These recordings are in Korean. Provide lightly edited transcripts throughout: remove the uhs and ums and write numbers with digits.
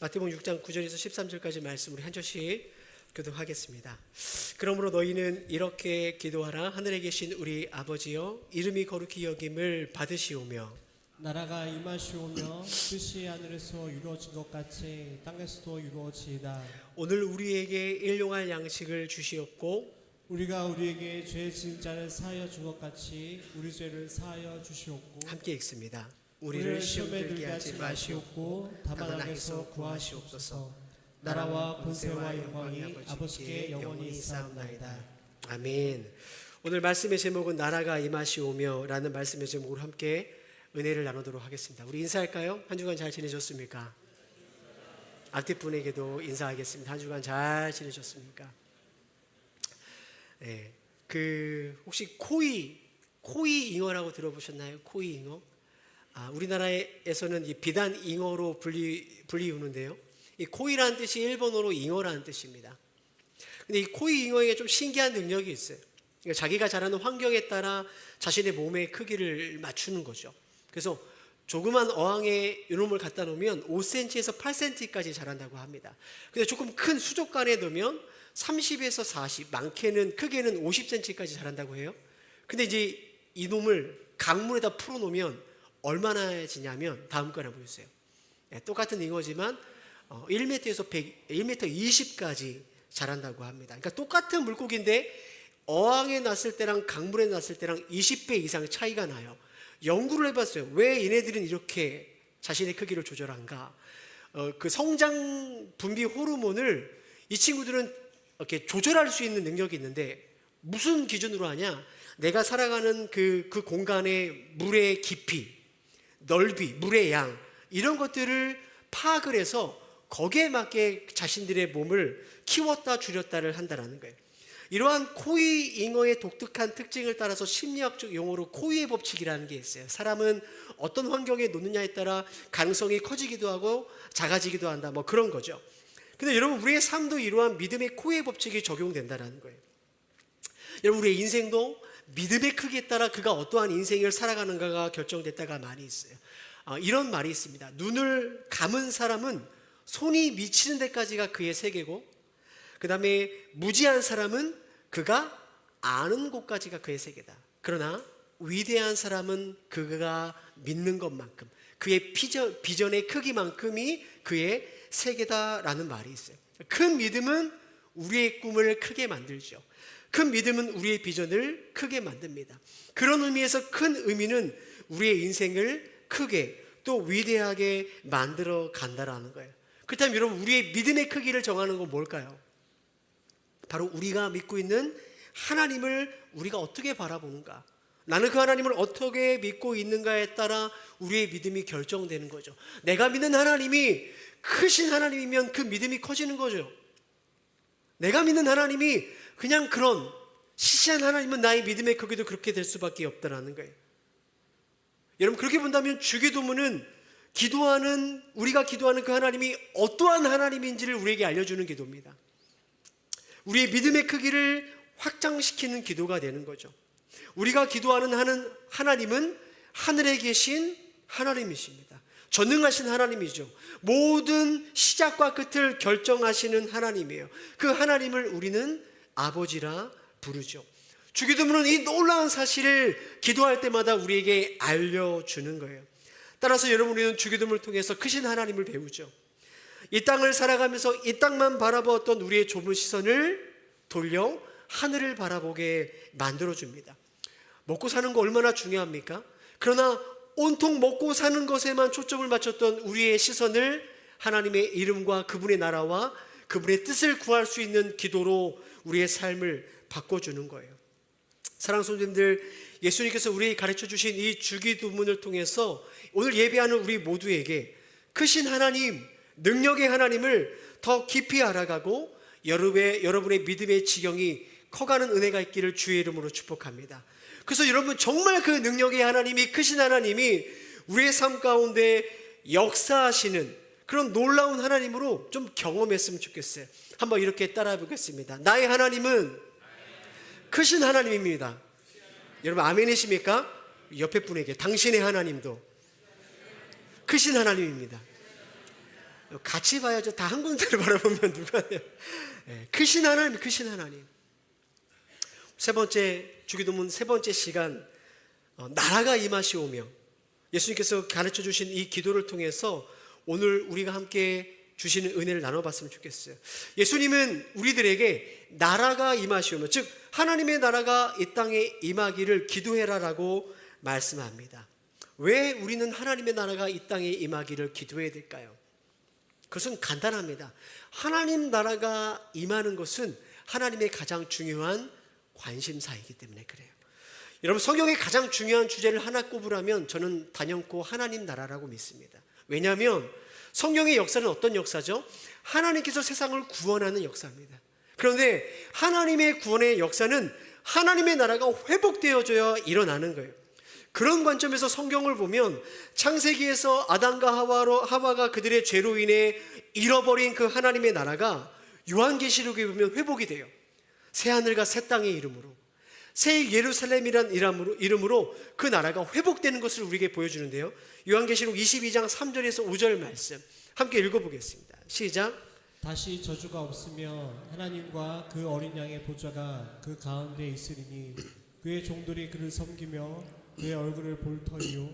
마태복음 6장 9절에서 13절까지 말씀 우리 한 절씩 교독하겠습니다. 그러므로 너희는 이렇게 기도하라. 하늘에 계신 우리 아버지여, 이름이 거룩히 여김을 받으시오며 나라가 임하시오며 뜻이 하늘에서 이루어진 것 같이 땅에서도 이루어지이다. 오늘 우리에게 일용할 양식을 주시옵고 우리가 우리에게 죄 지은 자를 사하여 준 것 같이 우리 죄를 사하여 주시옵고 함께 읽습니다. 우리를 시험에 들게 하지 마시옵고 다만 악에서 구하시옵소서. 나라와 권세와 영광이 아버지께 영원히 있사옵나이다. 아멘. 오늘 말씀의 제목은 나라가 임하시오며 라는 말씀의 제목으로 함께 은혜를 나누도록 하겠습니다. 우리 인사할까요? 한 주간 잘 지내셨습니까? 앞뒷분에게도 인사하겠습니다. 한 주간 잘 지내셨습니까? 네, 혹시 코이 잉어라고 들어보셨나요? 코이 잉어? 우리나라에서는 이 비단 잉어로 불리우는데요. 이 코이라는 뜻이 일본어로 잉어라는 뜻입니다. 근데 이 코이 잉어에게 좀 신기한 능력이 있어요. 그러니까 자기가 자라는 환경에 따라 자신의 몸의 크기를 맞추는 거죠. 그래서 조그만 어항에 이놈을 갖다 놓으면 5cm에서 8cm까지 자란다고 합니다. 근데 조금 큰 수족관에 넣으면 30에서 40, 많게는 크게는 50cm까지 자란다고 해요. 근데 이제 이놈을 강물에다 풀어놓으면 얼마나 지냐면 다음 거 하나 보여주세요. 똑같은 잉어지만 1m에서 1m 20까지 자란다고 합니다. 그러니까 똑같은 물고기인데 어항에 놨을 때랑 강물에 놨을 때랑 20배 이상 차이가 나요. 연구를 해봤어요. 왜 얘네들은 이렇게 자신의 크기를 조절한가? 그 성장 분비 호르몬을 이 친구들은 이렇게 조절할 수 있는 능력이 있는데 무슨 기준으로 하냐? 내가 살아가는 그 공간의 물의 깊이, 넓이, 물의 양 이런 것들을 파악을 해서 거기에 맞게 자신들의 몸을 키웠다 줄였다를 한다는 거예요. 이러한 코이 잉어의 독특한 특징을 따라서 심리학적 용어로 코이의 법칙이라는 게 있어요. 사람은 어떤 환경에 놓느냐에 따라 가능성이 커지기도 하고 작아지기도 한다, 뭐 그런 거죠. 근데 여러분, 우리의 삶도 이러한 믿음의 코이의 법칙이 적용된다는 거예요. 여러분, 우리의 인생도 믿음의 크기에 따라 그가 어떠한 인생을 살아가는가가 결정됐다가 많이 있어요. 이런 말이 있습니다. 눈을 감은 사람은 손이 미치는 데까지가 그의 세계고, 그 다음에 무지한 사람은 그가 아는 곳까지가 그의 세계다. 그러나 위대한 사람은 그가 믿는 것만큼, 그의 비전의 크기만큼이 그의 세계다라는 말이 있어요. 큰 믿음은 우리의 꿈을 크게 만들죠. 큰 믿음은 우리의 비전을 크게 만듭니다. 그런 의미에서 큰 의미는 우리의 인생을 크게 또 위대하게 만들어 간다라는 거예요. 그렇다면 여러분, 우리의 믿음의 크기를 정하는 건 뭘까요? 바로 우리가 믿고 있는 하나님을 우리가 어떻게 바라보는가, 나는 그 하나님을 어떻게 믿고 있는가에 따라 우리의 믿음이 결정되는 거죠. 내가 믿는 하나님이 크신 하나님이면 그 믿음이 커지는 거죠. 내가 믿는 하나님이 그냥 그런 시시한 하나님은 나의 믿음의 크기도 그렇게 될 수밖에 없다라는 거예요. 여러분, 그렇게 본다면 주기도문은 우리가 기도하는 그 하나님이 어떠한 하나님인지를 우리에게 알려주는 기도입니다. 우리의 믿음의 크기를 확장시키는 기도가 되는 거죠. 우리가 기도하는 하나님은 하늘에 계신 하나님이십니다. 전능하신 하나님이죠. 모든 시작과 끝을 결정하시는 하나님이에요. 그 하나님을 우리는 아버지라 부르죠. 주기도문은 이 놀라운 사실을 기도할 때마다 우리에게 알려주는 거예요. 따라서 여러분, 우리는 주기도문을 통해서 크신 하나님을 배우죠. 이 땅을 살아가면서 이 땅만 바라보았던 우리의 좁은 시선을 돌려 하늘을 바라보게 만들어줍니다. 먹고 사는 거 얼마나 중요합니까? 그러나 온통 먹고 사는 것에만 초점을 맞췄던 우리의 시선을 하나님의 이름과 그분의 나라와 그분의 뜻을 구할 수 있는 기도로 우리의 삶을 바꿔주는 거예요. 사랑하는 성도님들, 예수님께서 우리에게 가르쳐주신 이 주기도문을 통해서 오늘 예배하는 우리 모두에게 크신 하나님, 능력의 하나님을 더 깊이 알아가고 여러분의 믿음의 지경이 커가는 은혜가 있기를 주의 이름으로 축복합니다. 그래서 여러분, 정말 그 능력의 하나님이, 크신 하나님이 우리의 삶 가운데 역사하시는 그런 놀라운 하나님으로 좀 경험했으면 좋겠어요. 한번 이렇게 따라해 보겠습니다. 나의 하나님은 크신 하나님입니다. 여러분, 아멘이십니까? 옆에 분에게 당신의 하나님도 크신 하나님입니다. 같이 봐야죠. 다 한 군데를 바라보면 누가 돼요? 크신 하나님, 크신 하나님. 세 번째 주기도문 세 번째 시간, 나라가 임하시오며, 예수님께서 가르쳐 주신 이 기도를 통해서 오늘 우리가 함께 주시는 은혜를 나눠봤으면 좋겠어요. 예수님은 우리들에게 나라가 임하시오며, 즉 하나님의 나라가 이 땅에 임하기를 기도해라라고 말씀합니다. 왜 우리는 하나님의 나라가 이 땅에 임하기를 기도해야 될까요? 그것은 간단합니다. 하나님 나라가 임하는 것은 하나님의 가장 중요한 관심사이기 때문에 그래요. 여러분, 성경의 가장 중요한 주제를 하나 꼽으라면 저는 단연코 하나님 나라라고 믿습니다. 왜냐하면 성경의 역사는 어떤 역사죠? 하나님께서 세상을 구원하는 역사입니다. 그런데 하나님의 구원의 역사는 하나님의 나라가 회복되어져야 일어나는 거예요. 그런 관점에서 성경을 보면 창세기에서 아담과 하와가 그들의 죄로 인해 잃어버린 그 하나님의 나라가 요한계시록에 보면 회복이 돼요. 새 하늘과 새 땅의 이름으로, 새 예루살렘이란 이름으로 그 나라가 회복되는 것을 우리에게 보여주는데요. 요한계시록 22장 3절에서 5절 말씀 함께 읽어보겠습니다. 시작. 다시 저주가 없으며 하나님과 그 어린 양의 보좌가 그 가운데 있으리니 그의 종들이 그를 섬기며 그의 얼굴을 볼 터이요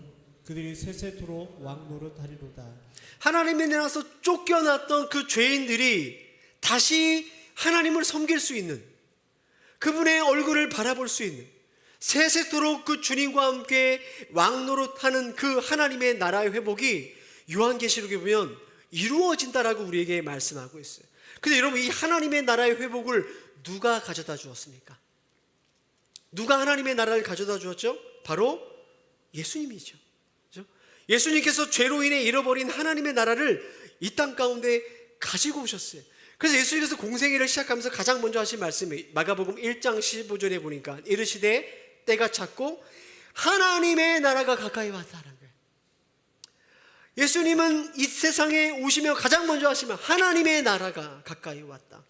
그들이 세세토록 왕 노릇하리로다. 하나님의 나라에서 쫓겨났던 그 죄인들이 다시 하나님을 섬길 수 있는, 그분의 얼굴을 바라볼 수 있는, 세세토록 그 주님과 함께 왕 노릇하는 그 하나님의 나라의 회복이 요한계시록에 보면 이루어진다라고 우리에게 말씀하고 있어요. 근데 여러분, 이 하나님의 나라의 회복을 누가 가져다 주었습니까? 누가 하나님의 나라를 가져다 주었죠? 바로 예수님이죠. 그렇죠? 예수님께서 죄로 인해 잃어버린 하나님의 나라를 이 땅 가운데 가지고 오셨어요. 그래서 예수님께서 공생애를 시작하면서 가장 먼저 하신 말씀이 마가복음 1장 15절에 보니까 이르시되 때가 찼고 하나님의 나라가 가까이 왔다는 거예요. 예수님은 이 세상에 오시며 가장 먼저 하시면 하나님의 나라가 가까이 왔다.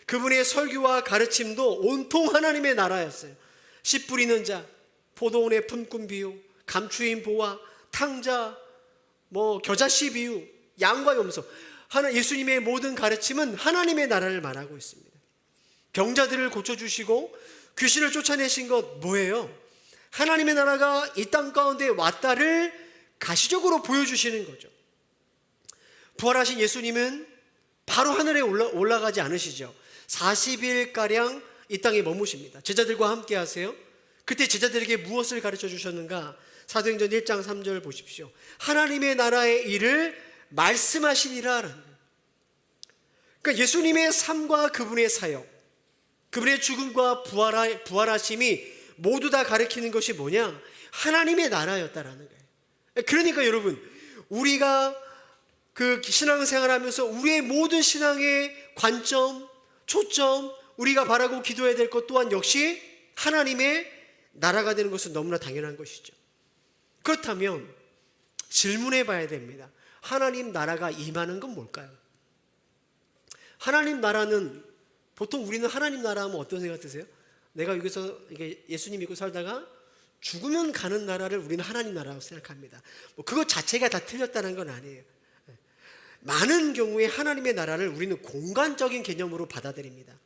그분의 설교와 가르침도 온통 하나님의 나라였어요. 씨 뿌리는 자, 포도원의 품꾼 비유, 감추인 보화, 탕자, 겨자씨 비유, 양과 염소, 예수님의 모든 가르침은 하나님의 나라를 말하고 있습니다. 병자들을 고쳐주시고 귀신을 쫓아내신 것 뭐예요? 하나님의 나라가 이 땅 가운데 왔다를 가시적으로 보여주시는 거죠. 부활하신 예수님은 바로 하늘에 올라가지 않으시죠. 40일가량 이 땅에 머무십니다. 제자들과 함께 하세요. 그때 제자들에게 무엇을 가르쳐 주셨는가? 사도행전 1장 3절 보십시오. 하나님의 나라의 일을 말씀하시니라. 그러니까 예수님의 삶과 그분의 사역, 그분의 죽음과 부활하심이 모두 다 가리키는 것이 뭐냐? 하나님의 나라였다라는 거예요. 그러니까 여러분, 우리가 그 신앙생활 하면서 우리의 모든 신앙의 관점, 초점, 우리가 바라고 기도해야 될 것 또한 역시 하나님의 나라가 되는 것은 너무나 당연한 것이죠. 그렇다면 질문해 봐야 됩니다. 하나님 나라가 임하는 건 뭘까요? 하나님 나라는, 보통 우리는 하나님 나라 하면 어떤 생각 드세요? 내가 여기서 예수님 믿고 살다가 죽으면 가는 나라를 우리는 하나님 나라라고 생각합니다. 그것 자체가 다 틀렸다는 건 아니에요. 많은 경우에 하나님의 나라를 우리는 공간적인 개념으로 받아들입니다.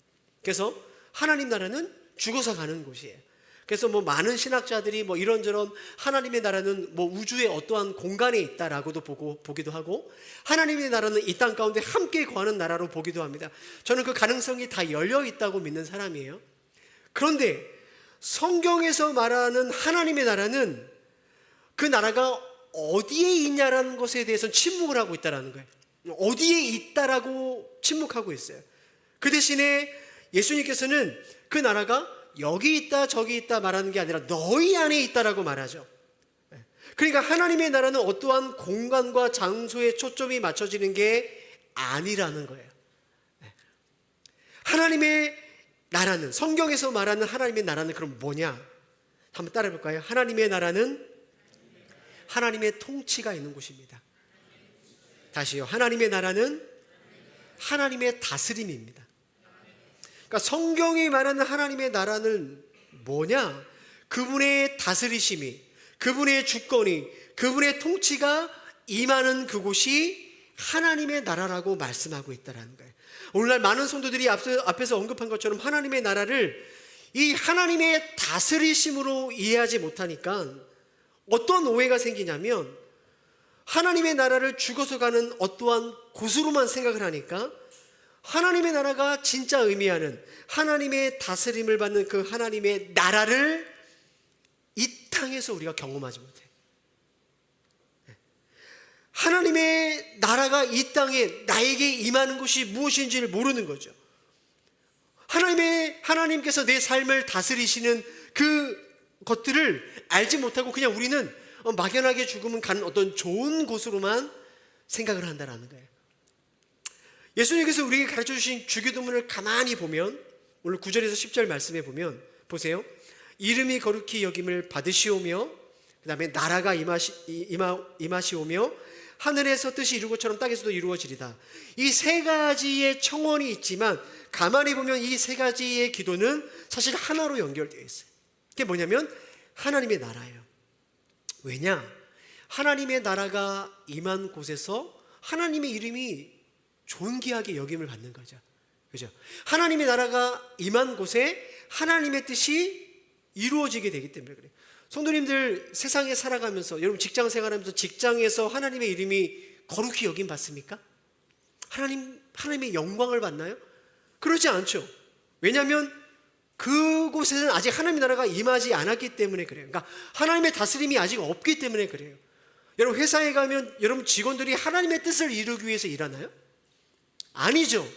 그래서 하나님 나라는 죽어서 가는 곳이에요. 그래서 많은 신학자들이 이런저런 하나님의 나라는 우주의 어떠한 공간에 있다라고도 보기도 하고, 하나님의 나라는 이 땅 가운데 함께 거하는 나라로 보기도 합니다. 저는 그 가능성이 다 열려 있다고 믿는 사람이에요. 그런데 성경에서 말하는 하나님의 나라는 그 나라가 어디에 있냐라는 것에 대해서는 침묵을 하고 있다는 거예요. 어디에 있다라고 침묵하고 있어요. 그 대신에 예수님께서는 그 나라가 여기 있다 저기 있다 말하는 게 아니라 너희 안에 있다라고 말하죠. 그러니까 하나님의 나라는 어떠한 공간과 장소에 초점이 맞춰지는 게 아니라는 거예요. 하나님의 나라는, 성경에서 말하는 하나님의 나라는 그럼 뭐냐? 한번 따라해 볼까요? 하나님의 나라는 하나님의 통치가 있는 곳입니다. 다시요. 하나님의 나라는 하나님의 다스림입니다. 그러니까 성경이 말하는 하나님의 나라는 뭐냐? 그분의 다스리심이, 그분의 주권이, 그분의 통치가 임하는 그곳이 하나님의 나라라고 말씀하고 있다는 거예요. 오늘날 많은 성도들이 앞에서 언급한 것처럼 하나님의 나라를 이 하나님의 다스리심으로 이해하지 못하니까 어떤 오해가 생기냐면 하나님의 나라를 죽어서 가는 어떠한 곳으로만 생각을 하니까 하나님의 나라가 진짜 의미하는 하나님의 다스림을 받는 그 하나님의 나라를 이 땅에서 우리가 경험하지 못해요. 하나님의 나라가 이 땅에 나에게 임하는 것이 무엇인지를 모르는 거죠. 하나님께서 내 삶을 다스리시는 그 것들을 알지 못하고 그냥 우리는 막연하게 죽으면 가는 어떤 좋은 곳으로만 생각을 한다는 거예요. 예수님께서 우리에게 가르쳐 주신 주기도문을 가만히 보면 오늘 9절에서 10절 말씀에 보면 보세요. 이름이 거룩히 여김을 받으시오며 그 다음에 나라가 임하시오며 하늘에서 뜻이 이룬 것처럼 땅에서도 이루어지리다. 이 세 가지의 청원이 있지만 가만히 보면 이 세 가지의 기도는 사실 하나로 연결되어 있어요. 그게 뭐냐면 하나님의 나라예요. 왜냐? 하나님의 나라가 임한 곳에서 하나님의 이름이 존귀하게 여김을 받는 거죠. 그죠? 하나님의 나라가 임한 곳에 하나님의 뜻이 이루어지게 되기 때문에 그래요. 성도님들 세상에 살아가면서 여러분 직장 생활하면서 직장에서 하나님의 이름이 거룩히 여김 받습니까? 하나님의 영광을 받나요? 그러지 않죠. 왜냐하면 그곳에는 아직 하나님의 나라가 임하지 않았기 때문에 그래요. 그러니까 하나님의 다스림이 아직 없기 때문에 그래요. 여러분 회사에 가면 여러분 직원들이 하나님의 뜻을 이루기 위해서 일하나요? 아니죠.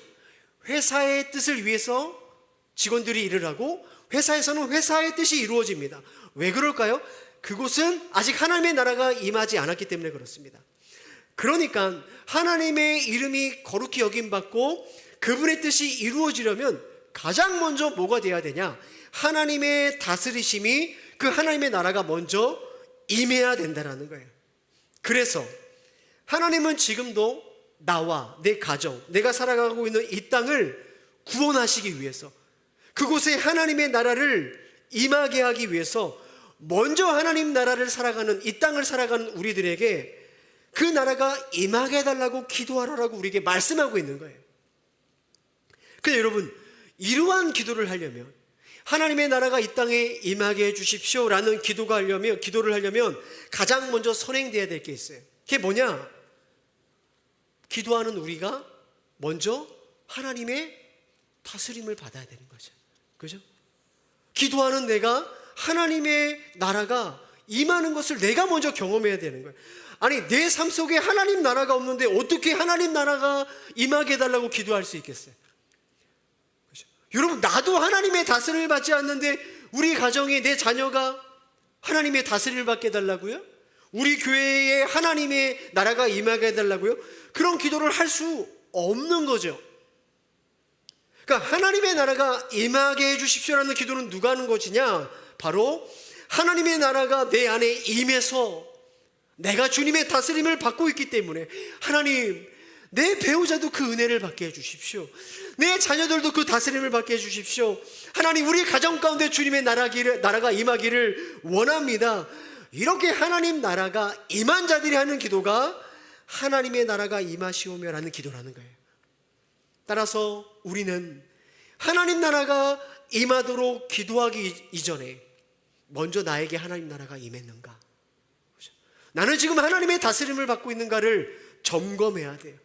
회사의 뜻을 위해서 직원들이 일을 하고 회사에서는 회사의 뜻이 이루어집니다. 왜 그럴까요? 그곳은 아직 하나님의 나라가 임하지 않았기 때문에 그렇습니다. 그러니까 하나님의 이름이 거룩히 여김받고 그분의 뜻이 이루어지려면 가장 먼저 뭐가 돼야 되냐? 하나님의 다스리심이 그 하나님의 나라가 먼저 임해야 된다는 거예요. 그래서 하나님은 지금도 나와 내 가정, 내가 살아가고 있는 이 땅을 구원하시기 위해서 그곳에 하나님의 나라를 임하게 하기 위해서 먼저 하나님 나라를 살아가는 이 땅을 살아가는 우리들에게 그 나라가 임하게 해달라고 기도하라고 우리에게 말씀하고 있는 거예요. 근데 여러분 이러한 기도를 하려면 하나님의 나라가 이 땅에 임하게 해주십시오 라는 기도를 하려면 가장 먼저 선행돼야 될 게 있어요. 그게 뭐냐? 기도하는 우리가 먼저 하나님의 다스림을 받아야 되는 거죠. 그죠? 기도하는 내가 하나님의 나라가 임하는 것을 내가 먼저 경험해야 되는 거예요. 아니 내 삶 속에 하나님 나라가 없는데 어떻게 하나님 나라가 임하게 해달라고 기도할 수 있겠어요? 그죠? 여러분 나도 하나님의 다스림을 받지 않는데 우리 가정에 내 자녀가 하나님의 다스림을 받게 해달라고요? 우리 교회에 하나님의 나라가 임하게 해달라고요? 그런 기도를 할 수 없는 거죠. 그러니까 하나님의 나라가 임하게 해주십시오라는 기도는 누가 하는 것이냐? 바로 하나님의 나라가 내 안에 임해서 내가 주님의 다스림을 받고 있기 때문에 하나님 내 배우자도 그 은혜를 받게 해주십시오. 내 자녀들도 그 다스림을 받게 해주십시오. 하나님 우리 가정 가운데 주님의 나라가 임하기를 원합니다. 이렇게 하나님 나라가 임한 자들이 하는 기도가 하나님의 나라가 임하시오며라는 기도라는 거예요. 따라서 우리는 하나님 나라가 임하도록 기도하기 이전에 먼저 나에게 하나님 나라가 임했는가? 나는 지금 하나님의 다스림을 받고 있는가를 점검해야 돼요.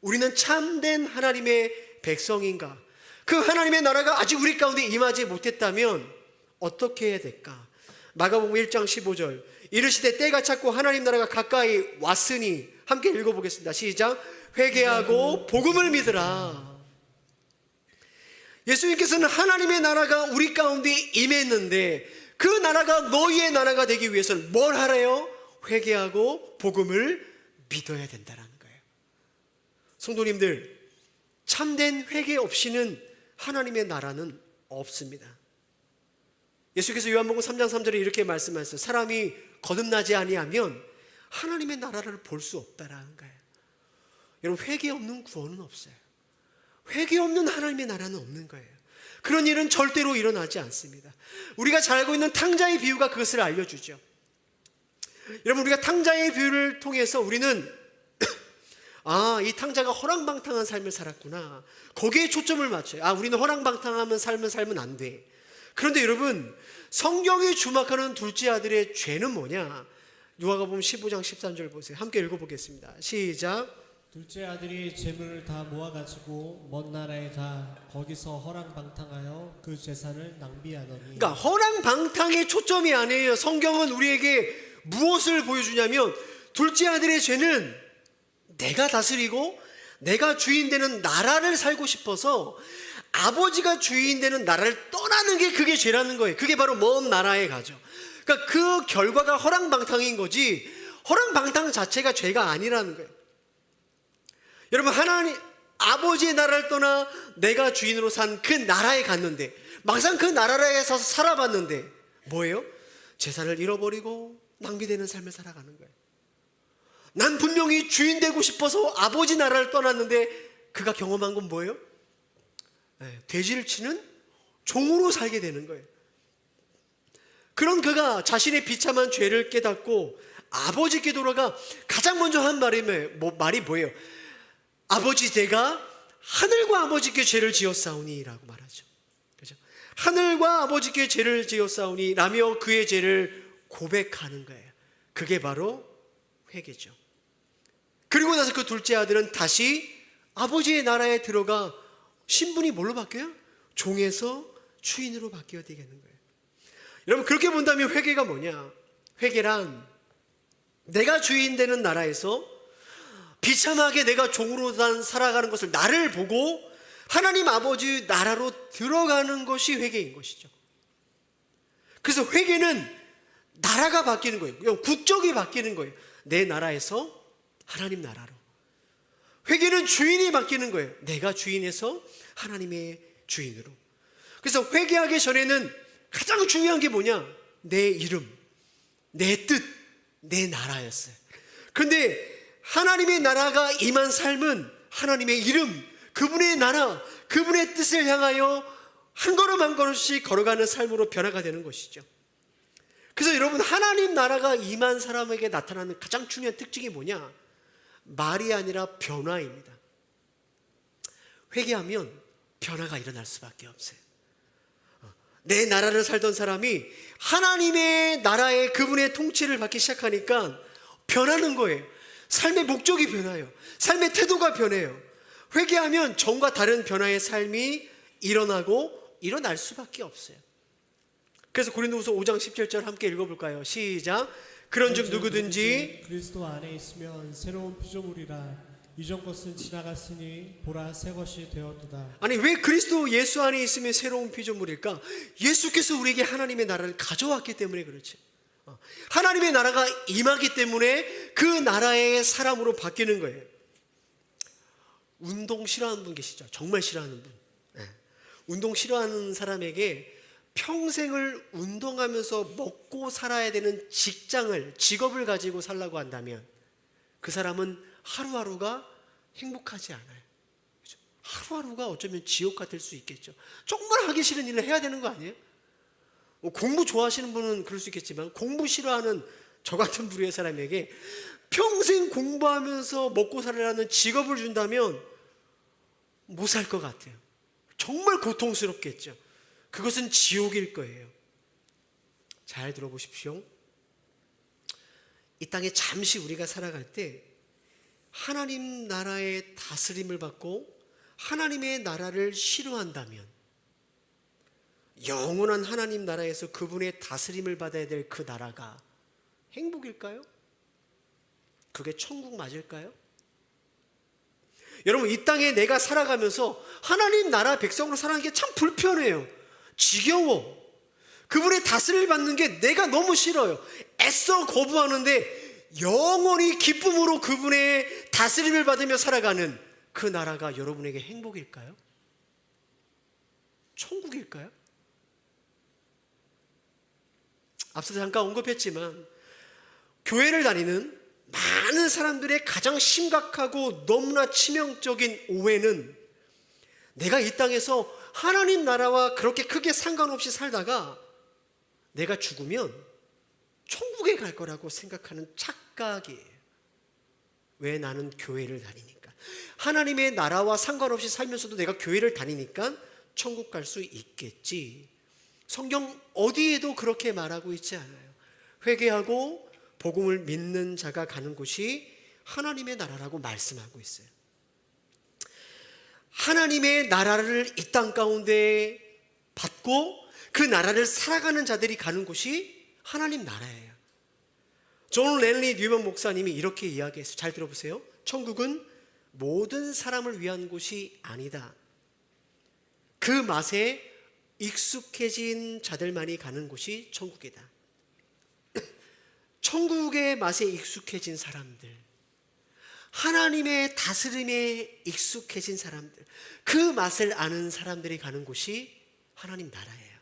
우리는 참된 하나님의 백성인가? 그 하나님의 나라가 아직 우리 가운데 임하지 못했다면 어떻게 해야 될까? 마가복음 1장 15절 이르시되 때가 찼고 하나님 나라가 가까이 왔으니 함께 읽어보겠습니다. 시작. 회개하고 복음을 믿으라. 예수님께서는 하나님의 나라가 우리 가운데 임했는데 그 나라가 너희의 나라가 되기 위해서는 뭘 하래요? 회개하고 복음을 믿어야 된다는 거예요. 성도님들 참된 회개 없이는 하나님의 나라는 없습니다. 예수께서 요한복음 3장 3절에 이렇게 말씀하셨어요. 사람이 거듭나지 아니하면 하나님의 나라를 볼 수 없다라는 거예요. 여러분 회개 없는 구원은 없어요. 회개 없는 하나님의 나라는 없는 거예요. 그런 일은 절대로 일어나지 않습니다. 우리가 잘 알고 있는 탕자의 비유가 그것을 알려주죠. 여러분 우리가 탕자의 비유를 통해서 우리는 아, 이 탕자가 허랑방탕한 삶을 살았구나. 거기에 초점을 맞춰요. 아, 우리는 허랑방탕하면 삶을 살면 안 돼. 그런데 여러분, 성경이 주목하는 둘째 아들의 죄는 뭐냐? 누가복음 15장 13절 보세요. 함께 읽어보겠습니다. 시작. 둘째 아들이 재물을 다 모아가지고 먼 나라에 가 거기서 허랑방탕하여 그 재산을 낭비하더니. 그러니까 허랑방탕의 초점이 아니에요. 성경은 우리에게 무엇을 보여주냐면 둘째 아들의 죄는 내가 다스리고 내가 주인 되는 나라를 살고 싶어서 아버지가 주인 되는 나라를 떠나는 게 그게 죄라는 거예요. 그게 바로 먼 나라에 가죠. 그러니까 그 결과가 허랑방탕인 거지 허랑방탕 자체가 죄가 아니라는 거예요. 여러분, 하나님 아버지의 나라를 떠나 내가 주인으로 산 그 나라에 갔는데 막상 그 나라에서 살아봤는데 뭐예요? 재산을 잃어버리고 낭비되는 삶을 살아가는 거예요. 난 분명히 주인 되고 싶어서 아버지 나라를 떠났는데 그가 경험한 건 뭐예요? 돼지를 치는 종으로 살게 되는 거예요. 그런 그가 자신의 비참한 죄를 깨닫고 아버지께 돌아가 가장 먼저 한 말이 뭐예요? 아버지, 제가 하늘과 아버지께 죄를 지었사오니 라고 말하죠. 그죠? 하늘과 아버지께 죄를 지었사오니 라며 그의 죄를 고백하는 거예요. 그게 바로 회개죠. 그리고 나서 그 둘째 아들은 다시 아버지의 나라에 들어가 신분이 뭘로 바뀌어요? 종에서 주인으로 바뀌어야 되겠는 거예요. 여러분, 그렇게 본다면 회개가 뭐냐? 회개란 내가 주인 되는 나라에서 비참하게 내가 종으로 살아가는 것을 나를 보고 하나님 아버지 나라로 들어가는 것이 회개인 것이죠. 그래서 회개는 나라가 바뀌는 거예요. 국적이 바뀌는 거예요. 내 나라에서 하나님 나라로. 회개는 주인이 바뀌는 거예요. 내가 주인에서 하나님의 주인으로. 그래서 회개하기 전에는 가장 중요한 게 뭐냐? 내 이름, 내 뜻, 내 나라였어요. 그런데 하나님의 나라가 임한 삶은 하나님의 이름, 그분의 나라, 그분의 뜻을 향하여 한 걸음 한 걸음씩 걸어가는 삶으로 변화가 되는 것이죠. 그래서 여러분, 하나님 나라가 임한 사람에게 나타나는 가장 중요한 특징이 뭐냐? 말이 아니라 변화입니다. 회개하면 변화가 일어날 수밖에 없어요. 내 나라를 살던 사람이 하나님의 나라의 그분의 통치를 받기 시작하니까 변하는 거예요. 삶의 목적이 변해요. 삶의 태도가 변해요. 회개하면 전과 다른 변화의 삶이 일어날 수밖에 없어요. 그래서 고린도후서 5장 17절 함께 읽어볼까요? 시작. 그런즉 누구든지 그리스도 안에 있으면 새로운 피조물이라 이전 것은 지나갔으니 보라 새 것이 되었도다. 아니, 왜 그리스도 예수 안에 있으면 새로운 피조물일까? 예수께서 우리에게 하나님의 나라를 가져왔기 때문에 그렇지. 하나님의 나라가 임하기 때문에 그 나라의 사람으로 바뀌는 거예요. 운동 싫어하는 분 계시죠? 정말 싫어하는 분. 운동 싫어하는 사람에게 평생을 운동하면서 먹고 살아야 되는 직업을 가지고 살라고 한다면 그 사람은 하루하루가 행복하지 않아요. 그렇죠? 하루하루가 어쩌면 지옥 같을 수 있겠죠. 정말 하기 싫은 일을 해야 되는 거 아니에요? 공부 좋아하시는 분은 그럴 수 있겠지만 공부 싫어하는 저 같은 부류의 사람에게 평생 공부하면서 먹고 살라는 직업을 준다면 못 살 것 같아요. 정말 고통스럽겠죠. 그것은 지옥일 거예요. 잘 들어보십시오. 이 땅에 잠시 우리가 살아갈 때 하나님 나라의 다스림을 받고 하나님의 나라를 싫어한다면 영원한 하나님 나라에서 그분의 다스림을 받아야 될 그 나라가 행복일까요? 그게 천국 맞을까요? 여러분, 이 땅에 내가 살아가면서 하나님 나라 백성으로 살아가는 게 참 불편해요. 지겨워. 그분의 다스림을 받는 게 내가 너무 싫어요. 애써 거부하는데 영원히 기쁨으로 그분의 다스림을 받으며 살아가는 그 나라가 여러분에게 행복일까요? 천국일까요? 앞서 잠깐 언급했지만 교회를 다니는 많은 사람들의 가장 심각하고 너무나 치명적인 오해는 내가 이 땅에서 하나님 나라와 그렇게 크게 상관없이 살다가 내가 죽으면 천국에 갈 거라고 생각하는 착각이에요. 왜 나는 교회를 다니니까. 하나님의 나라와 상관없이 살면서도 내가 교회를 다니니까 천국 갈 수 있겠지. 성경 어디에도 그렇게 말하고 있지 않아요. 회개하고 복음을 믿는 자가 가는 곳이 하나님의 나라라고 말씀하고 있어요. 하나님의 나라를 이 땅 가운데 받고 그 나라를 살아가는 자들이 가는 곳이 하나님 나라예요. 존 랜리 뉴먼 목사님이 이렇게 이야기했어요. 잘 들어보세요. 천국은 모든 사람을 위한 곳이 아니다. 그 맛에 익숙해진 자들만이 가는 곳이 천국이다. 천국의 맛에 익숙해진 사람들, 하나님의 다스림에 익숙해진 사람들, 그 맛을 아는 사람들이 가는 곳이 하나님 나라예요.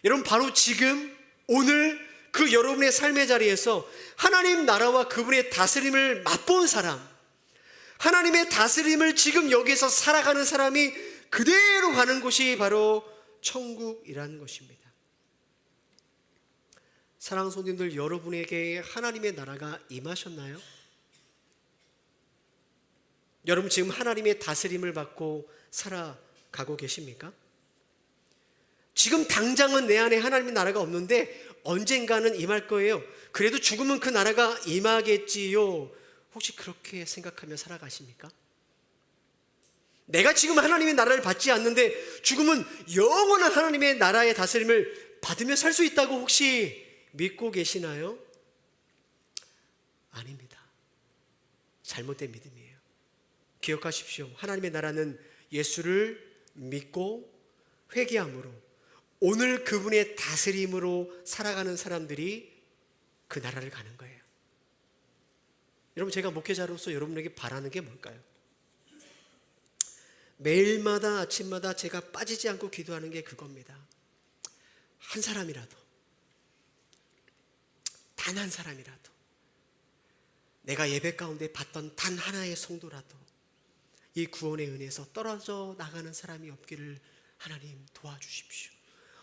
여러분, 바로 지금 오늘 그 여러분의 삶의 자리에서 하나님 나라와 그분의 다스림을 맛본 사람, 하나님의 다스림을 지금 여기서 살아가는 사람이 그대로 가는 곳이 바로 천국이라는 것입니다. 사랑하는 성도님들, 여러분에게 하나님의 나라가 임하셨나요? 여러분 지금 하나님의 다스림을 받고 살아가고 계십니까? 지금 당장은 내 안에 하나님의 나라가 없는데 언젠가는 임할 거예요. 그래도 죽으면 그 나라가 임하겠지요. 혹시 그렇게 생각하며 살아가십니까? 내가 지금 하나님의 나라를 받지 않는데 죽으면 영원한 하나님의 나라의 다스림을 받으며 살 수 있다고 혹시 믿고 계시나요? 아닙니다. 잘못된 믿음이에요. 기억하십시오. 하나님의 나라는 예수를 믿고 회개함으로 오늘 그분의 다스림으로 살아가는 사람들이 그 나라를 가는 거예요. 여러분, 제가 목회자로서 여러분에게 바라는 게 뭘까요? 매일마다 아침마다 제가 빠지지 않고 기도하는 게 그겁니다. 한 사람이라도, 단 한 사람이라도, 내가 예배 가운데 봤던 단 하나의 성도라도 이 구원의 은혜에서 떨어져 나가는 사람이 없기를 하나님 도와주십시오.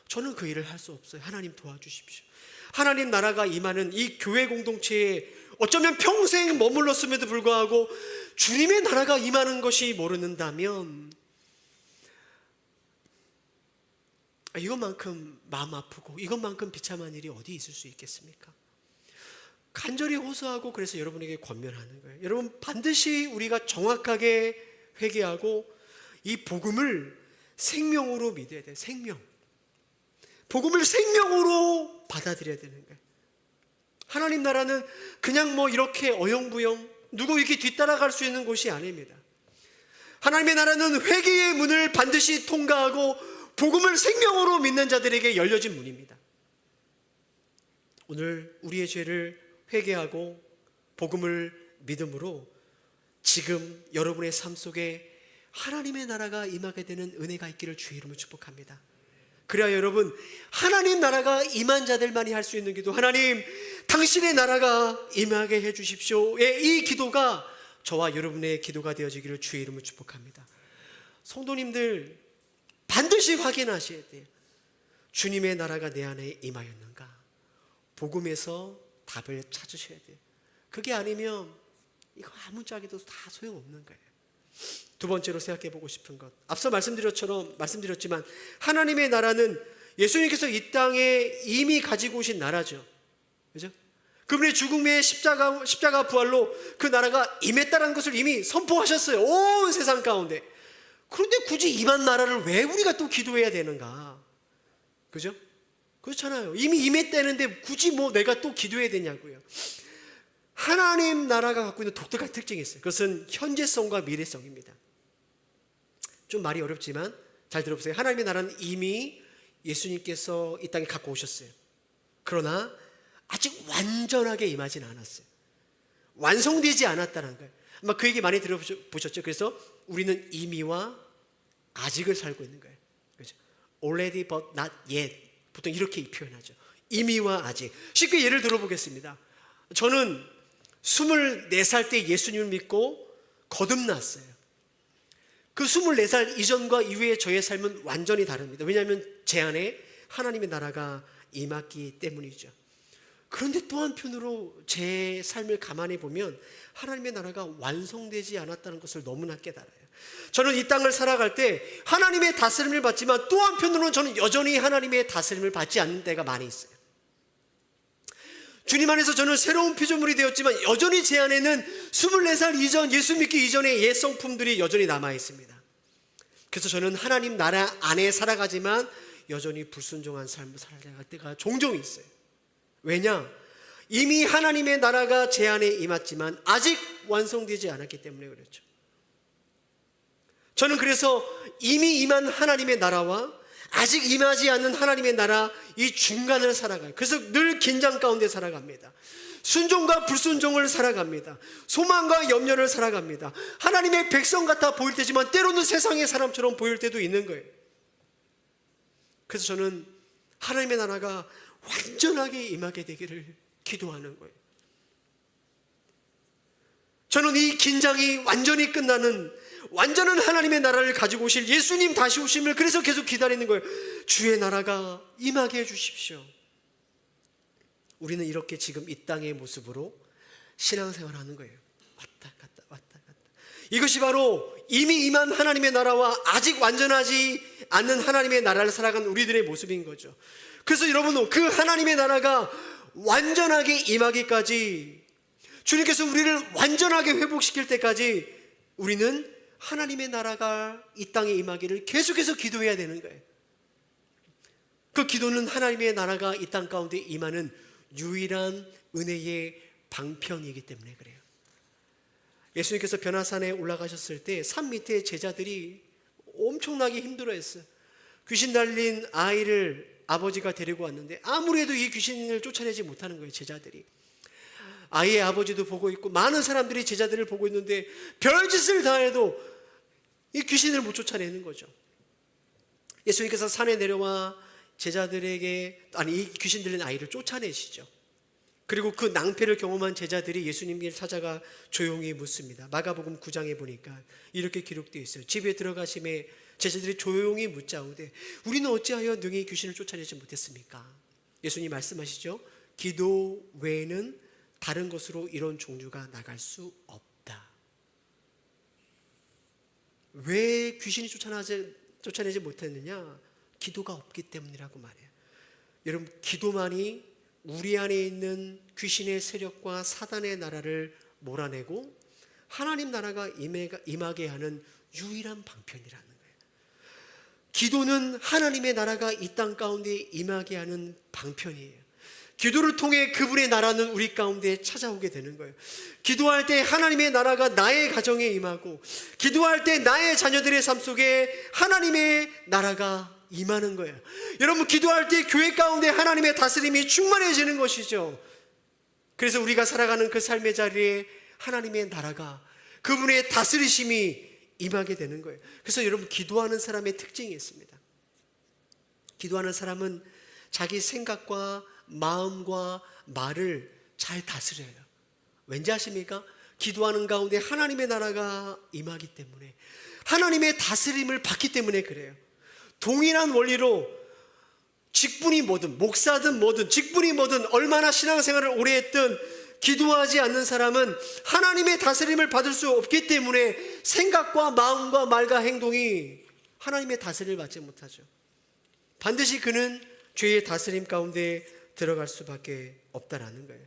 저는 그 일을 할 수 없어요. 하나님 도와주십시오. 하나님 나라가 임하는 이 교회 공동체에 어쩌면 평생 머물렀음에도 불구하고 주님의 나라가 임하는 것이 모른다면 이것만큼 마음 아프고 이것만큼 비참한 일이 어디 있을 수 있겠습니까? 간절히 호소하고 그래서 여러분에게 권면하는 거예요. 여러분, 반드시 우리가 정확하게 회개하고 이 복음을 생명으로 믿어야 돼요. 생명. 복음을 생명으로 받아들여야 되는 거예요. 하나님 나라는 그냥 뭐 이렇게 어영부영 누구 이렇게 뒤따라갈 수 있는 곳이 아닙니다. 하나님의 나라는 회개의 문을 반드시 통과하고 복음을 생명으로 믿는 자들에게 열려진 문입니다. 오늘 우리의 죄를 회개하고 복음을 믿음으로 지금 여러분의 삶 속에 하나님의 나라가 임하게 되는 은혜가 있기를 주의 이름으로 축복합니다. 그래야 여러분, 하나님 나라가 임한 자들만이 할 수 있는 기도, 하나님 당신의 나라가 임하게 해주십시오의 이 기도가 저와 여러분의 기도가 되어지기를 주의 이름으로 축복합니다. 성도님들, 반드시 확인하셔야 돼요. 주님의 나라가 내 안에 임하였는가? 복음에서 답을 찾으셔야 돼요. 그게 아니면 이거 아무짝에도 다 소용없는 거예요. 두 번째로 생각해 보고 싶은 것, 앞서 말씀드렸지만 하나님의 나라는 예수님께서 이 땅에 이미 가지고 오신 나라죠. 그죠? 그분의 죽음의 십자가 부활로 그 나라가 임했다는 것을 이미 선포하셨어요. 온 세상 가운데. 그런데 굳이 임한 나라를 왜 우리가 또 기도해야 되는가? 그죠? 그렇잖아요. 이미 임했다는데 굳이 뭐 내가 또 기도해야 되냐고요. 하나님 나라가 갖고 있는 독특한 특징이 있어요. 그것은 현재성과 미래성입니다. 좀 말이 어렵지만 잘 들어보세요. 하나님의 나라는 이미 예수님께서 이 땅에 갖고 오셨어요. 그러나 아직 완전하게 임하진 않았어요. 완성되지 않았다는 거예요. 아마 그 얘기 많이 들어보셨죠. 그래서 우리는 이미와 아직을 살고 있는 거예요. 그렇죠? Already but not yet. 보통 이렇게 표현하죠. 이미와 아직. 쉽게 예를 들어보겠습니다. 저는 24살 때 예수님을 믿고 거듭났어요. 그 24살 이전과 이후의 저의 삶은 완전히 다릅니다. 왜냐하면 제 안에 하나님의 나라가 임했기 때문이죠. 그런데 또 한편으로 제 삶을 가만히 보면 하나님의 나라가 완성되지 않았다는 것을 너무나 깨달아요. 저는 이 땅을 살아갈 때 하나님의 다스림을 받지만 또 한편으로는 저는 여전히 하나님의 다스림을 받지 않는 때가 많이 있어요. 주님 안에서 저는 새로운 피조물이 되었지만 여전히 제 안에는 24살 이전, 예수 믿기 이전의 옛 성품들이 여전히 남아 있습니다. 그래서 저는 하나님 나라 안에 살아가지만 여전히 불순종한 삶을 살아갈 때가 종종 있어요. 왜냐? 이미 하나님의 나라가 제 안에 임했지만 아직 완성되지 않았기 때문에 그렇죠. 저는 그래서 이미 임한 하나님의 나라와 아직 임하지 않는 하나님의 나라 이 중간을 살아가요. 그래서 늘 긴장 가운데 살아갑니다. 순종과 불순종을 살아갑니다. 소망과 염려를 살아갑니다. 하나님의 백성 같아 보일 때지만 때로는 세상의 사람처럼 보일 때도 있는 거예요. 그래서 저는 하나님의 나라가 완전하게 임하게 되기를 기도하는 거예요. 저는 이 긴장이 완전히 끝나는 완전한 하나님의 나라를 가지고 오실 예수님 다시 오심을 그래서 계속 기다리는 거예요. 주의 나라가 임하게 해주십시오. 우리는 이렇게 지금 이 땅의 모습으로 신앙생활하는 거예요. 왔다 갔다 왔다 갔다. 이것이 바로 이미 임한 하나님의 나라와 아직 완전하지 않는 하나님의 나라를 살아가는 우리들의 모습인 거죠. 그래서 여러분, 그 하나님의 나라가 완전하게 임하기까지, 주님께서 우리를 완전하게 회복시킬 때까지 우리는 하나님의 나라가 이 땅에 임하기를 계속해서 기도해야 되는 거예요. 그 기도는 하나님의 나라가 이 땅 가운데 임하는 유일한 은혜의 방편이기 때문에 그래요. 예수님께서 변화산에 올라가셨을 때 산 밑에 제자들이 엄청나게 힘들어했어요. 귀신 달린 아이를 아버지가 데리고 왔는데 아무래도 이 귀신을 쫓아내지 못하는 거예요. 제자들이. 아이의 아버지도 보고 있고 많은 사람들이 제자들을 보고 있는데 별짓을 다 해도 이 귀신을 못 쫓아내는 거죠. 예수님께서 산에 내려와 제자들에게 이 귀신 들린 아이를 쫓아내시죠. 그리고 그 낭패를 경험한 제자들이 예수님을 찾아가 조용히 묻습니다. 마가복음 9장에 보니까 이렇게 기록되어 있어요. 집에 들어가심에 제자들이 조용히 묻자오되 우리는 어찌하여 능히 귀신을 쫓아내지 못했습니까? 예수님 말씀하시죠. 기도 외에는 다른 것으로 이런 종류가 나갈 수 없다. 왜 귀신이 쫓아내지 못했느냐? 기도가 없기 때문이라고 말해요. 여러분, 기도만이 우리 안에 있는 귀신의 세력과 사단의 나라를 몰아내고 하나님 나라가 임하게 하는 유일한 방편이라는 거예요. 기도는 하나님의 나라가 이 땅 가운데 임하게 하는 방편이에요. 기도를 통해 그분의 나라는 우리 가운데 찾아오게 되는 거예요. 기도할 때 하나님의 나라가 나의 가정에 임하고, 기도할 때 나의 자녀들의 삶 속에 하나님의 나라가 임하는 거예요. 여러분, 기도할 때 교회 가운데 하나님의 다스림이 충만해지는 것이죠. 그래서 우리가 살아가는 그 삶의 자리에 하나님의 나라가, 그분의 다스리심이 임하게 되는 거예요. 그래서 여러분, 기도하는 사람의 특징이 있습니다. 기도하는 사람은 자기 생각과 마음과 말을 잘 다스려요. 왠지 아십니까? 기도하는 가운데 하나님의 나라가 임하기 때문에, 하나님의 다스림을 받기 때문에 그래요. 동일한 원리로 직분이 뭐든, 목사든 뭐든, 직분이 뭐든, 얼마나 신앙생활을 오래 했든 기도하지 않는 사람은 하나님의 다스림을 받을 수 없기 때문에 생각과 마음과 말과 행동이 하나님의 다스림을 받지 못하죠. 반드시 그는 죄의 다스림 가운데 들어갈 수밖에 없다라는 거예요.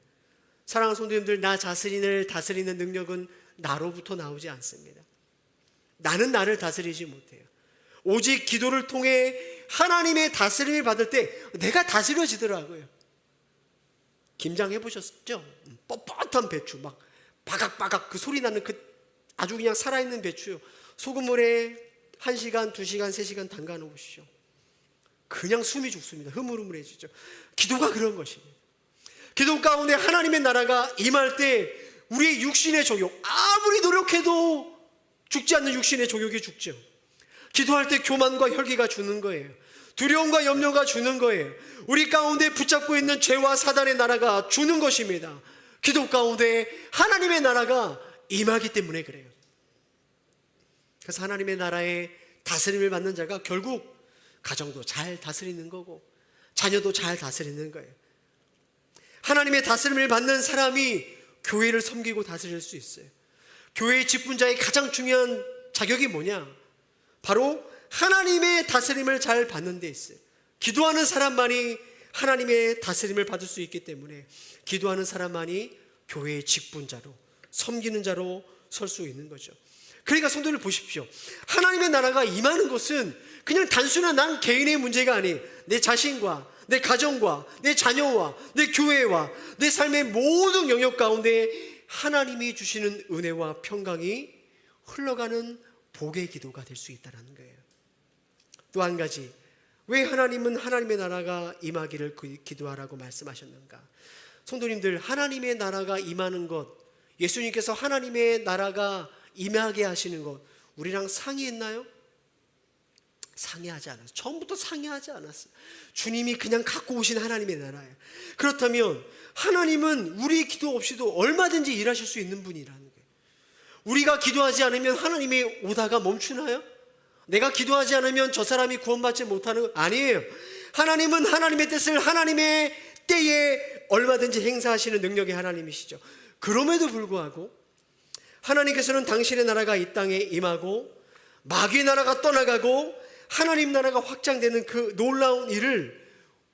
사랑하는 성도님들, 나 자신을 다스리는 능력은 나로부터 나오지 않습니다. 나는 나를 다스리지 못해요. 오직 기도를 통해 하나님의 다스림을 받을 때 내가 다스려지더라고요. 김장 해보셨죠? 뻣뻣한 배추, 막 바각바각 그 소리 나는 그 아주 그냥 살아있는 배추, 소금물에 1시간, 2시간, 3시간 담가 놓으시죠. 그냥 숨이 죽습니다. 흐물흐물해지죠. 기도가 그런 것입니다. 기도 가운데 하나님의 나라가 임할 때 우리의 육신의 정욕, 아무리 노력해도 죽지 않는 육신의 정욕이 죽죠. 기도할 때 교만과 혈기가 주는 거예요. 두려움과 염려가 주는 거예요. 우리 가운데 붙잡고 있는 죄와 사단의 나라가 주는 것입니다. 기도 가운데 하나님의 나라가 임하기 때문에 그래요. 그래서 하나님의 나라의 다스림을 받는 자가 결국 가정도 잘 다스리는 거고 자녀도 잘 다스리는 거예요. 하나님의 다스림을 받는 사람이 교회를 섬기고 다스릴 수 있어요. 교회의 직분자의 가장 중요한 자격이 뭐냐? 바로 하나님의 다스림을 잘 받는 데 있어요. 기도하는 사람만이 하나님의 다스림을 받을 수 있기 때문에 기도하는 사람만이 교회의 직분자로, 섬기는 자로 설 수 있는 거죠. 그러니까 성도들 보십시오. 하나님의 나라가 임하는 것은 그냥 단순한 난 개인의 문제가 아닌 내 자신과 내 가정과 내 자녀와 내 교회와 내 삶의 모든 영역 가운데 하나님이 주시는 은혜와 평강이 흘러가는 복의 기도가 될 수 있다는 거예요. 또 한 가지, 왜 하나님은 하나님의 나라가 임하기를 기도하라고 말씀하셨는가? 성도님들, 하나님의 나라가 임하는 것, 예수님께서 하나님의 나라가 임하게 하시는 것, 우리랑 상의했나요? 상의하지 않았어요. 처음부터 상의하지 않았어요. 주님이 그냥 갖고 오신 하나님의 나라예요. 그렇다면 하나님은 우리 기도 없이도 얼마든지 일하실 수 있는 분이라는 거예요. 우리가 기도하지 않으면 하나님이 오다가 멈추나요? 내가 기도하지 않으면 저 사람이 구원받지 못하는 거 아니에요. 하나님은 하나님의 뜻을 하나님의 때에 얼마든지 행사하시는 능력의 하나님이시죠. 그럼에도 불구하고 하나님께서는 당신의 나라가 이 땅에 임하고 마귀의 나라가 떠나가고 하나님 나라가 확장되는 그 놀라운 일을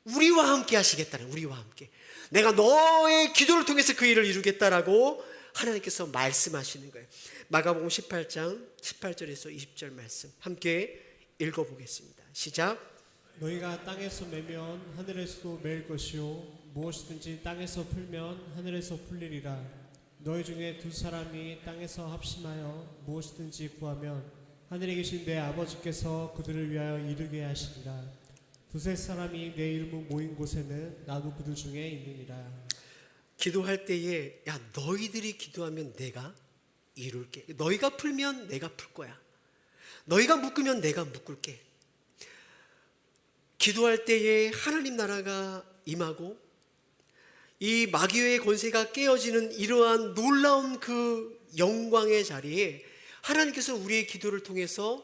우리와 함께 하시겠다는, 우리와 함께 내가 너의 기도를 통해서 그 일을 이루겠다라고 하나님께서 말씀하시는 거예요. 마가복음 18장 18절에서 20절 말씀 함께 읽어보겠습니다. 시작. 너희가 땅에서 매면 하늘에서도 매일 것이요 무엇이든지 땅에서 풀면 하늘에서 풀리리라. 너희 중에 두 사람이 땅에서 합심하여 무엇이든지 구하면 하늘에 계신 내 아버지께서 그들을 위하여 이루게 하시리라. 두세 사람이 내 이름으로 모인 곳에는 나도 그들 중에 있느니라. 기도할 때에 야, 너희들이 기도하면 내가 이룰게. 너희가 풀면 내가 풀 거야. 너희가 묶으면 내가 묶을게. 기도할 때에 하나님 나라가 임하고 이 마귀의 권세가 깨어지는 이러한 놀라운 그 영광의 자리에 하나님께서 우리의 기도를 통해서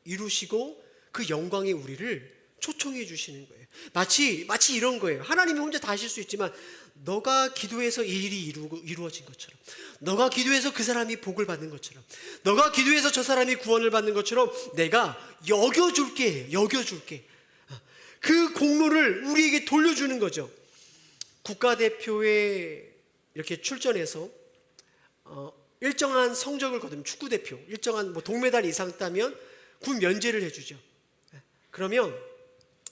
이루시고 그 영광의 우리를 초청해 주시는 거예요. 마치 이런 거예요. 하나님이 혼자 다 하실 수 있지만 너가 기도해서 이 일이 이루어진 것처럼, 너가 기도해서 그 사람이 복을 받는 것처럼, 너가 기도해서 저 사람이 구원을 받는 것처럼 내가 여겨줄게. 그 공로를 우리에게 돌려주는 거죠. 국가대표에 이렇게 출전해서 일정한 성적을 거두면 축구대표 일정한 동메달 이상 따면 군 면제를 해주죠. 그러면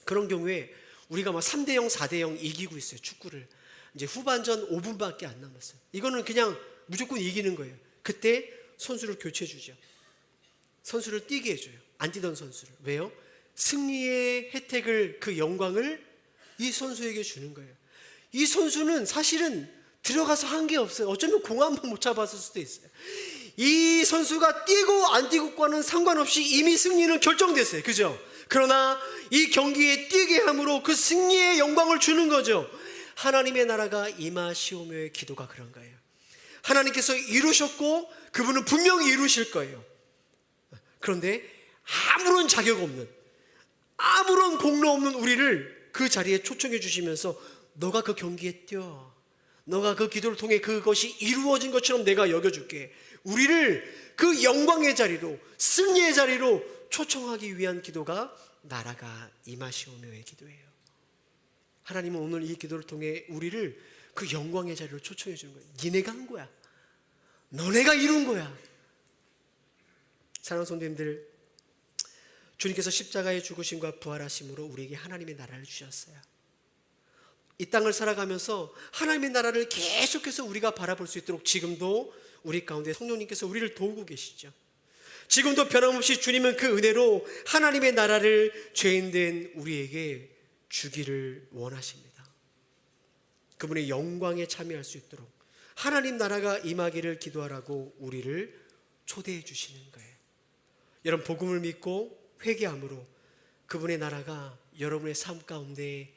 그런 경우에 우리가 3대0 4대0 이기고 있어요. 축구를 이제 후반전 5분밖에 안 남았어요. 이거는 그냥 무조건 이기는 거예요. 그때 선수를 교체해주죠. 선수를 뛰게 해줘요. 안 뛰던 선수를. 왜요? 승리의 혜택을, 그 영광을 이 선수에게 주는 거예요. 이 선수는 사실은 들어가서 한 게 없어요. 어쩌면 공 한 번 못 잡았을 수도 있어요. 이 선수가 뛰고 안 뛰고과는 상관없이 이미 승리는 결정됐어요. 그죠? 그러나 이 경기에 뛰게 함으로 그 승리의 영광을 주는 거죠. 하나님의 나라가 임하시오며의 기도가 그런 거예요. 하나님께서 이루셨고 그분은 분명히 이루실 거예요. 그런데 아무런 자격 없는, 아무런 공로 없는 우리를 그 자리에 초청해 주시면서 너가 그 경기에 뛰어, 너가 그 기도를 통해 그것이 이루어진 것처럼 내가 여겨줄게. 우리를 그 영광의 자리로, 승리의 자리로 초청하기 위한 기도가 나라가 임하시오며의 기도예요. 하나님은 오늘 이 기도를 통해 우리를 그 영광의 자리로 초청해 주는 거예요. 니네가 한 거야. 너네가 이룬 거야. 사랑하는 성도님들, 주님께서 십자가의 죽으심과 부활하심으로 우리에게 하나님의 나라를 주셨어요. 이 땅을 살아가면서 하나님의 나라를 계속해서 우리가 바라볼 수 있도록 지금도 우리 가운데 성령님께서 우리를 도우고 계시죠. 지금도 변함없이 주님은 그 은혜로 하나님의 나라를 죄인된 우리에게 주기를 원하십니다. 그분의 영광에 참여할 수 있도록 하나님 나라가 임하기를 기도하라고 우리를 초대해 주시는 거예요. 여러분, 복음을 믿고 회개함으로 그분의 나라가 여러분의 삶 가운데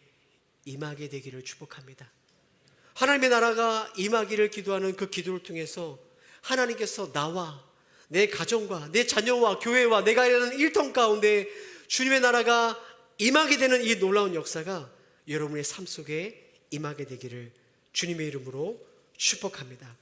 임하게 되기를 축복합니다. 하나님의 나라가 임하기를 기도하는 그 기도를 통해서 하나님께서 나와 내 가정과 내 자녀와 교회와 내가 일하는 일터 가운데 주님의 나라가 임하게 되는 이 놀라운 역사가 여러분의 삶 속에 임하게 되기를 주님의 이름으로 축복합니다.